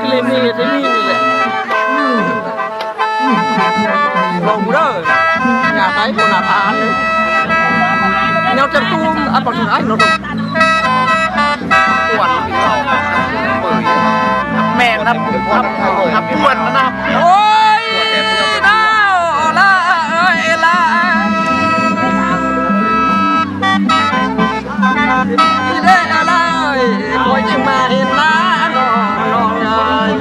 คือเลยมีที่นี่นี่แหละลงเด้ออย่าไปคนอาทานเลยnhau chân tu ăn bằng ai nó được quần mẹ nắp quần nắp ôi đau la ơi la đi đây la ơi coi chừng mà hiền lá nó ơi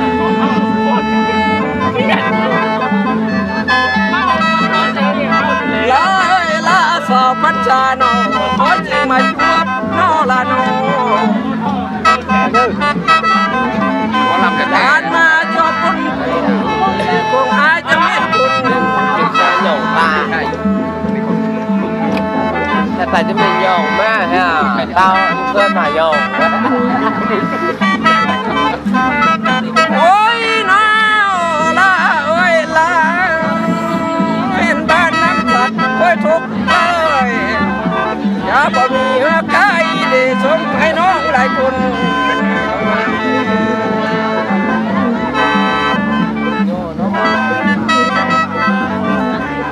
lá sò phát trà nó hỏi chừng mà chuột nó là nó có làm cái đàn mà cho con cùng ai cho biết con nhổ ta tại cho mình nhổ mà ha tao quên mà nhổ ôi nào là ơi là bên ban nắm thật ôi thuốc ơiอย่าบ่มีใครได้สนให้น้องหลายคน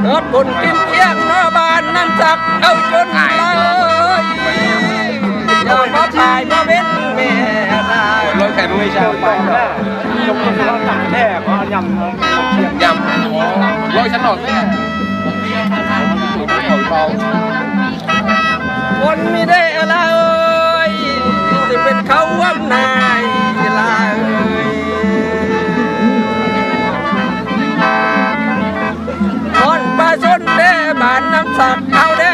รถบุญกินเที่ยงนอบ้านน้ำจักเอาจนเลยอย่ามาตายมาเว้นแม่ลายรถแข่งไม่ใช่ไปจงเป็นรถต่างแท้เพราะยำรถฉันหนอนแม่คนไม่ได้อะไรจะเป็นเขาว่านายลายคนปลาชนเด้บ้านน้ำสักเอาเด้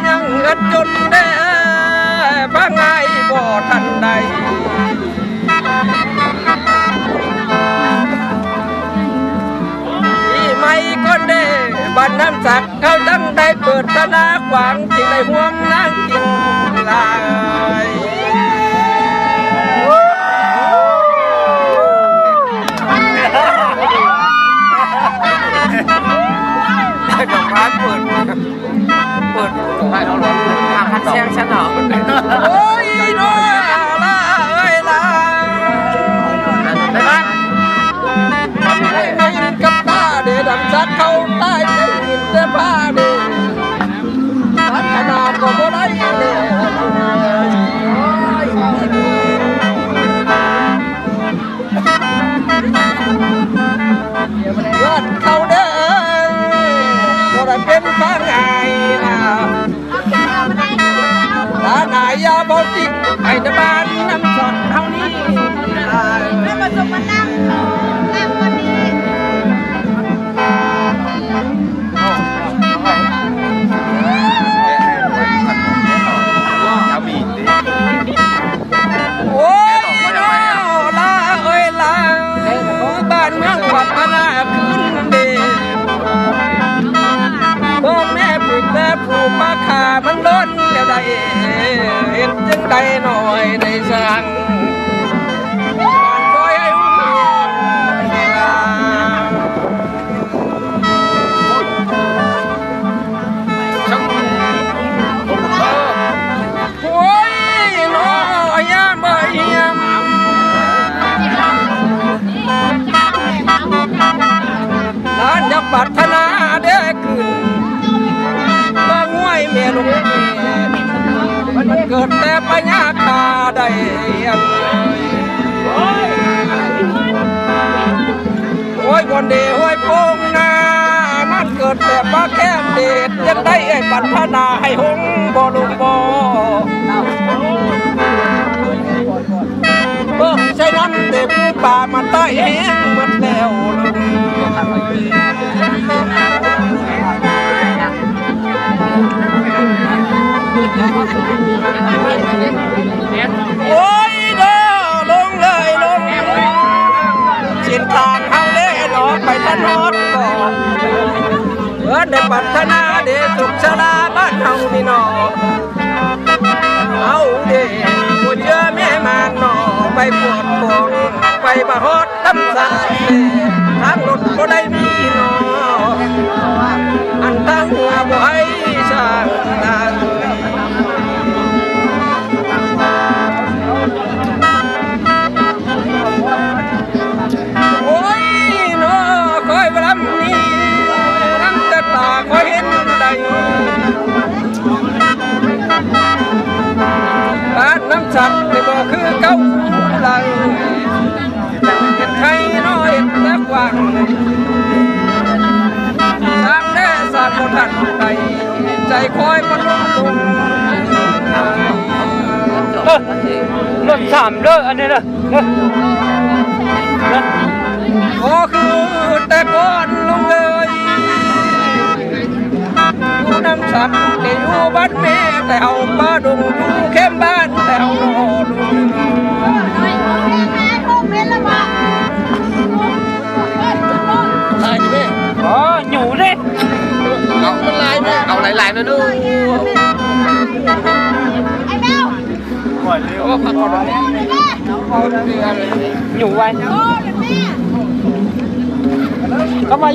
ยังเงินจนเด้บ้างไงบ่ทันใดที่ไม่ก็เด้บ้านน้ำสักเขาจังได้เปิดตลาดขวางจึงได้ห่วงนั่งกินลายดอกไม้เปิดให้เราลองทางคัดแซงฉันเหรอโอ้ยน้อยละเอ้ยละได้ไหมไม่ยินกับตาเดี๋ยวดำซักเขาใต้ได้ยินแต่ผ้าเดี๋ยวพัฒนาก็บ่ได้เลยเลือดเขาเด้อบ่ได้เป็นฟ้าไงนะถ้านายยาบ่ติดไอ้ตะบานน้ำสดเท่านี้ไม่มาสมมานั่งวันนี้โอ้ยลาเอ้ยลาบ้านเมืองวัฒนาคืนเดีพ่อแม่ปลูกแต่ปลูกมะขามันล้นแล้วได้เห็นจึงได้หน่อยได้สั่งคอยให้โอ้ยน้อยยามบ่ยามร้านอยากปรารถนาเด้ขึ้นบางห้วยเมียลุงมันเกิดแต่ปัญญาคาได้โอ้ยวันเดียวห้วยโป่งนามันเกิดแต่ปลาแก้มเด็ดยังได้ไอ้ปัญหาให้หงบ่ลุงบ่เบิ่งใช้น้ำเด็บป่ามันใต้แห้งหมดแล้วโอ้ยเด้อลงเลยลงสินทางเฮาเล่หลอกไปถนนก่อนได้ปัฒนาเดสุขชลาบ้านเฮานี่นอเอาเด้บ่เจอแม่มานนอไปปวดปวงไปบ่ฮอดตำสายทางรถบ่ได้มีนออันตั้งหัวบ่ให้ช่างตา แต่บ่คือเก่าเลยเป็นไทยน้อยแต่กว้างสร้างแน่สร้างบ่ทันใดใจคอยมันลงรถสามเด้ออันนี้นะก็คือแต่ก่อนลงเลยอยู่น้ำสัตว์แต่อยู่บ้านแม่แต่เอาบ้าดงอยู่เข้มบ้านแต่เอารอดงลายไหมอ๋ออยู่ดิเอามันลายไหมเอาลายๆนะดูปล่อยเร็วพักก่อนอยู่ไว้ก็มา